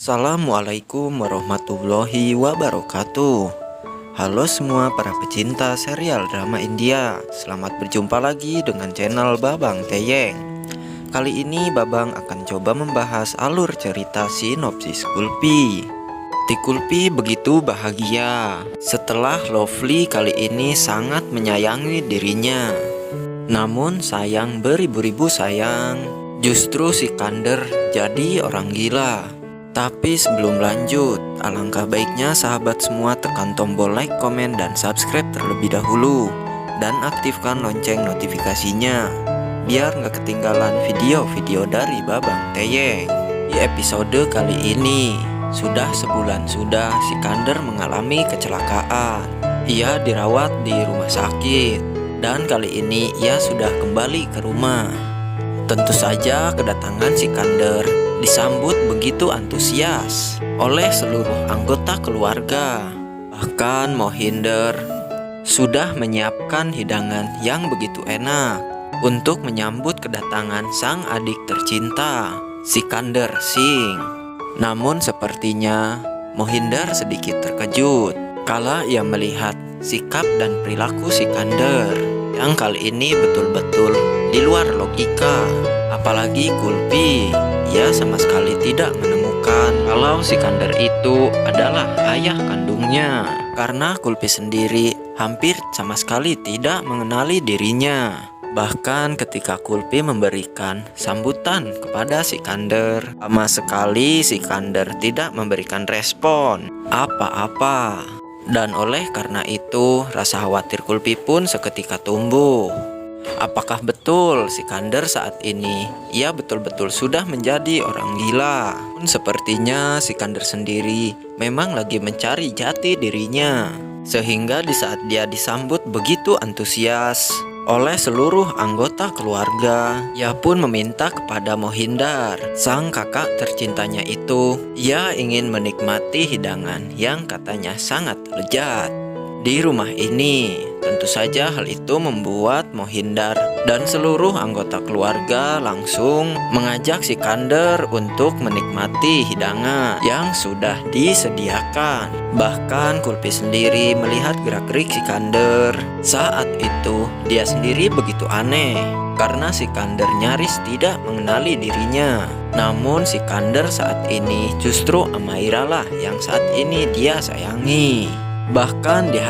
Assalamualaikum warahmatullahi wabarakatuh. Halo semua para pecinta serial drama India. Selamat berjumpa lagi dengan channel Babang Teyeng. Kali ini Babang akan coba membahas alur cerita sinopsis Kulpi. Kulpi begitu bahagia setelah Lovely kali ini sangat menyayangi dirinya. Namun sayang beribu-ribu sayang, justru Sikander jadi orang gila. Tapi sebelum lanjut, alangkah baiknya sahabat semua tekan tombol like, komen, dan subscribe terlebih dahulu. Dan aktifkan lonceng notifikasinya, biar nggak ketinggalan video-video dari Babang Teyeng. Di episode kali ini, sudah sebulan Sikander mengalami kecelakaan. Ia dirawat di rumah sakit, dan kali ini ia sudah kembali ke rumah. Tentu saja kedatangan Sikander disambut begitu antusias oleh seluruh anggota keluarga. Bahkan Mohinder sudah menyiapkan hidangan yang begitu enak untuk menyambut kedatangan sang adik tercinta, Sikander Singh. Namun sepertinya Mohinder sedikit terkejut kala ia melihat sikap dan perilaku Sikander yang kali ini betul-betul di luar logika. Apalagi Kulpi, ia sama sekali tidak menemukan kalau Sikander itu adalah ayah kandungnya. Karena Kulpi sendiri hampir sama sekali tidak mengenali dirinya. Bahkan ketika Kulpi memberikan sambutan kepada Sikander, sama sekali Sikander tidak memberikan respon apa-apa. Dan oleh karena itu, rasa khawatir Kulpi pun seketika tumbuh. Apakah betul Sikander saat ini ia betul-betul sudah menjadi orang gila? Sepertinya Sikander sendiri memang lagi mencari jati dirinya. Sehingga di saat dia disambut begitu antusias oleh seluruh anggota keluarga, ia pun meminta kepada Mohinder, sang kakak tercintanya itu, ia ingin menikmati hidangan yang katanya sangat lezat di rumah ini. Tentu saja hal itu membuat Mohinder dan seluruh anggota keluarga langsung mengajak Sikander untuk menikmati hidangan yang sudah disediakan. Bahkan Kulpi sendiri melihat gerak-gerik Sikander saat itu, dia sendiri begitu aneh karena Sikander nyaris tidak mengenali dirinya. Namun Sikander saat ini justru Amaira lah yang saat ini dia sayangi. Bahkan di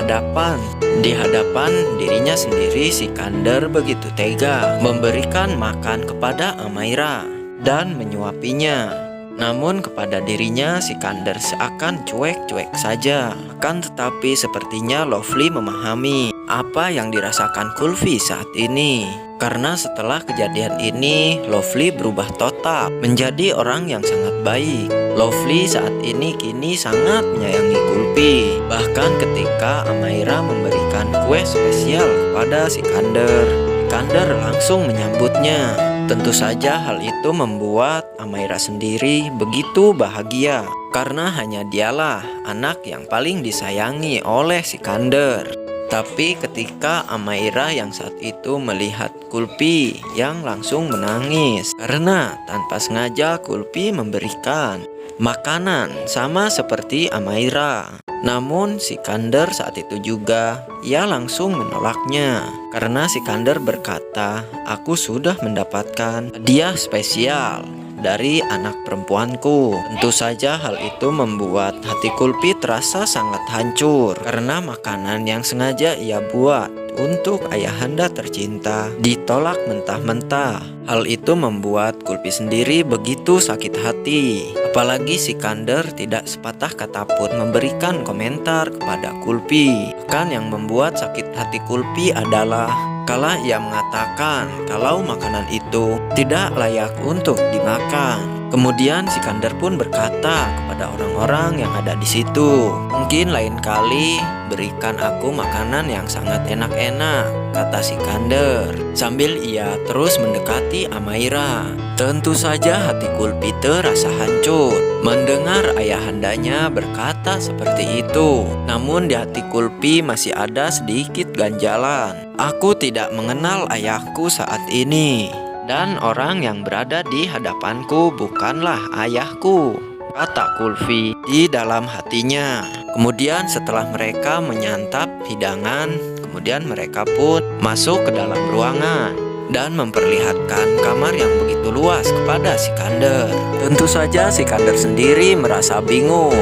hadapan dirinya sendiri, Sikander begitu tega memberikan makan kepada Amaira dan menyuapinya. Namun kepada dirinya Sikander seakan cuek-cuek saja. Akan tetapi sepertinya Lovely memahami apa yang dirasakan Kulpi saat ini. Karena setelah kejadian ini, Lovely berubah total menjadi orang yang sangat baik. Lovely saat ini kini sangat menyayangi Kulpi. Bahkan ketika Amaira memberikan kue spesial kepada Sikander, Sikander langsung menyambutnya. Tentu saja hal itu membuat Amaira sendiri begitu bahagia karena hanya dialah anak yang paling disayangi oleh Sikander. Tapi ketika Amaira yang saat itu melihat Kulpi yang langsung menangis karena tanpa sengaja Kulpi memberikan makanan sama seperti Amaira. Namun Sikander saat itu juga ia langsung menolaknya karena Sikander berkata, "Aku sudah mendapatkan hadiah spesial dari anak perempuanku." Tentu saja hal itu membuat hati Kulpi terasa sangat hancur karena makanan yang sengaja ia buat untuk ayahanda tercinta ditolak mentah-mentah. Hal itu membuat Kulpi sendiri begitu sakit hati. Apalagi Sikander tidak sepatah kata pun memberikan komentar kepada Kulpi. Bahkan yang membuat sakit hati Kulpi adalah kala ia mengatakan kalau makanan itu tidak layak untuk dimakan. Kemudian Sikander pun berkata kepada orang-orang yang ada di situ, "Mungkin lain kali berikan aku makanan yang sangat enak-enak," kata Sikander sambil ia terus mendekati Amaira. Tentu saja hati Kulpi terasa hancur mendengar ayahandanya berkata seperti itu. Namun di hati Kulpi masih ada sedikit ganjalan. "Aku tidak mengenal ayahku saat ini. Dan orang yang berada di hadapanku bukanlah ayahku," kata Kulfi di dalam hatinya. Kemudian setelah mereka menyantap hidangan, kemudian mereka pun masuk ke dalam ruangan dan memperlihatkan kamar yang begitu luas kepada Sikander. Tentu saja Sikander sendiri merasa bingung,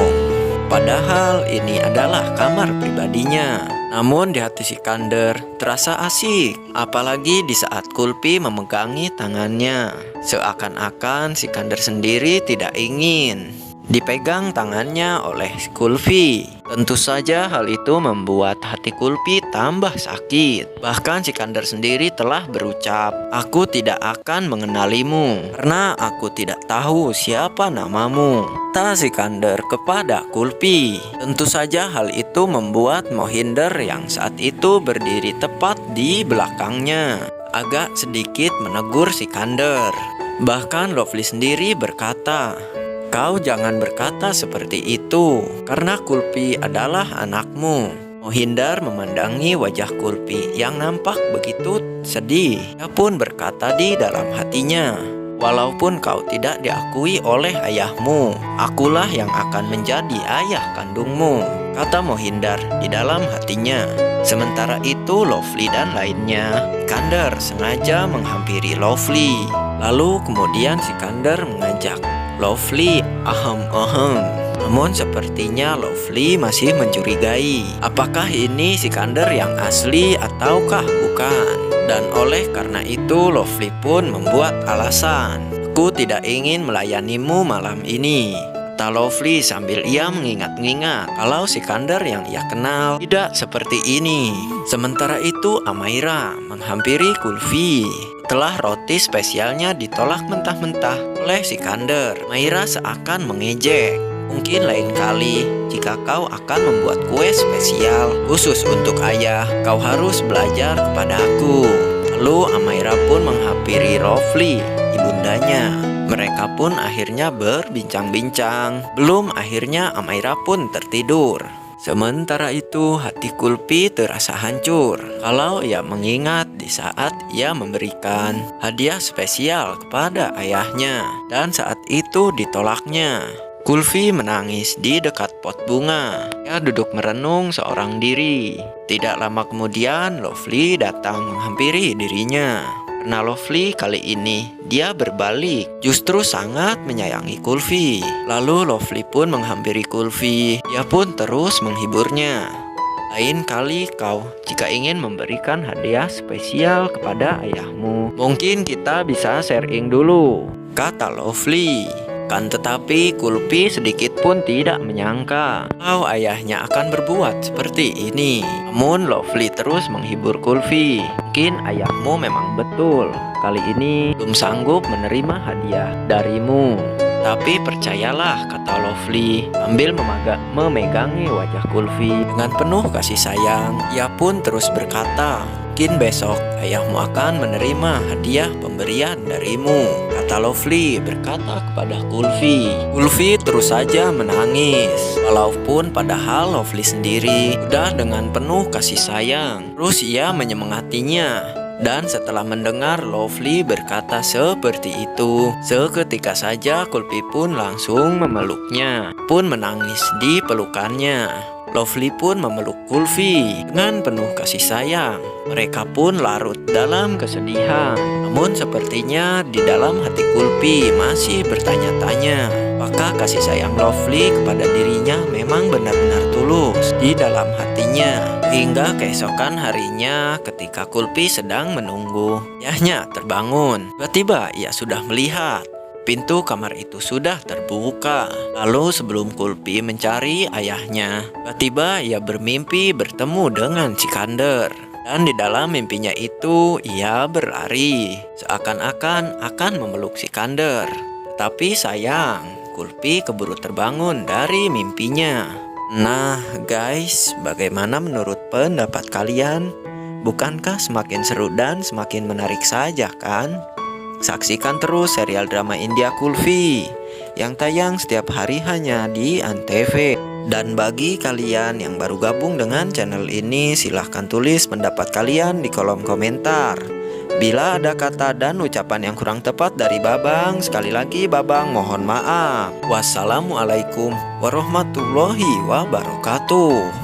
padahal ini adalah kamar pribadinya. Namun di hati Sikander terasa asik, apalagi di saat Kulfi memegangi tangannya. Seakan-akan Sikander sendiri tidak ingin dipegang tangannya oleh Kulfi. Tentu saja hal itu membuat hati Kulfi tambah sakit. Bahkan Sikander sendiri telah berucap, "Aku tidak akan mengenalimu karena aku tidak tahu siapa namamu," kata Sikander kepada Kulfi. Tentu saja hal itu membuat Mohinder yang saat itu berdiri tepat di belakangnya agak sedikit menegur Sikander. Bahkan Lovely sendiri berkata, "Kau jangan berkata seperti itu, karena Kulfi adalah anakmu." Mohinder memandangi wajah Kulfi yang nampak begitu sedih. Dia pun berkata di dalam hatinya, "Walaupun kau tidak diakui oleh ayahmu, akulah yang akan menjadi ayah kandungmu," kata Mohinder di dalam hatinya. Sementara itu Lovely dan lainnya, Sikander sengaja menghampiri Lovely. Lalu kemudian Sikander mengajak Lovely, ahem. Namun sepertinya Lovely masih mencurigai apakah ini Sikander yang asli ataukah bukan. Dan oleh karena itu Lovely pun membuat alasan, "Aku tidak ingin melayanimu malam ini," kata Lovely sambil ia mengingat-ingat kalau Sikander yang ia kenal tidak seperti ini. Sementara itu Amaira menghampiri Kulfi. Setelah roti spesialnya ditolak mentah-mentah oleh Sikander, Amaira seakan mengejek, "Mungkin lain kali jika kau akan membuat kue spesial khusus untuk ayah, kau harus belajar kepada aku." Lalu Amaira pun menghampiri Lovely, ibundanya. Mereka pun akhirnya berbincang-bincang. Belum akhirnya Amaira pun tertidur. Sementara itu hati Kulfi terasa hancur kalau ia mengingat di saat ia memberikan hadiah spesial kepada ayahnya dan saat itu ditolaknya. Kulfi menangis di dekat pot bunga. Ia duduk merenung seorang diri. Tidak lama kemudian Lovely datang menghampiri dirinya. Karena Lovely kali ini dia berbalik, justru sangat menyayangi Kulfi. Lalu Lovely pun menghampiri Kulfi. Dia pun terus menghiburnya. "Lain kali kau jika ingin memberikan hadiah spesial kepada ayahmu, mungkin kita bisa sharing dulu," kata Lovely. Kan tetapi Kulfi sedikit pun tidak menyangka kalau ayahnya akan berbuat seperti ini. Namun Lovely terus menghibur Kulfi. "Mungkin ayahmu memang betul kali ini belum sanggup menerima hadiah darimu. Tapi percayalah," kata Lovely sambil memegangi wajah Kulfi dengan penuh kasih sayang. Ia pun terus berkata, "Mungkin besok ayahmu akan menerima hadiah pemberian darimu," kata Lovely berkata kepada Kulfi. Kulfi terus saja menangis, walaupun padahal Lovely sendiri sudah dengan penuh kasih sayang. Terus ia menyemangatinya. Dan setelah mendengar Lovely berkata seperti itu, seketika saja Kulfi pun langsung memeluknya, pun menangis di pelukannya. Lovely pun memeluk Kulfi dengan penuh kasih sayang. Mereka pun larut dalam kesedihan. Namun sepertinya di dalam hati Kulfi masih bertanya-tanya, apakah kasih sayang Lovely kepada dirinya memang benar-benar tulus di dalam hatinya. Hingga keesokan harinya ketika Kulfi sedang menunggu, ayahnya terbangun. Tiba-tiba ia sudah melihat pintu kamar itu sudah terbuka. Lalu sebelum Kulfi mencari ayahnya, tiba-tiba ia bermimpi bertemu dengan Sikander. Dan di dalam mimpinya itu ia berlari, seakan-akan akan memeluk Sikander. Tetapi sayang, Kulfi keburu terbangun dari mimpinya. Nah guys, bagaimana menurut pendapat kalian? Bukankah semakin seru dan semakin menarik saja kan? Saksikan terus serial drama India Kulfi yang tayang setiap hari hanya di Antv. Dan bagi kalian yang baru gabung dengan channel ini, silahkan tulis pendapat kalian di kolom komentar. Bila ada kata dan ucapan yang kurang tepat dari Babang, sekali lagi Babang mohon maaf. Wassalamualaikum warahmatullahi wabarakatuh.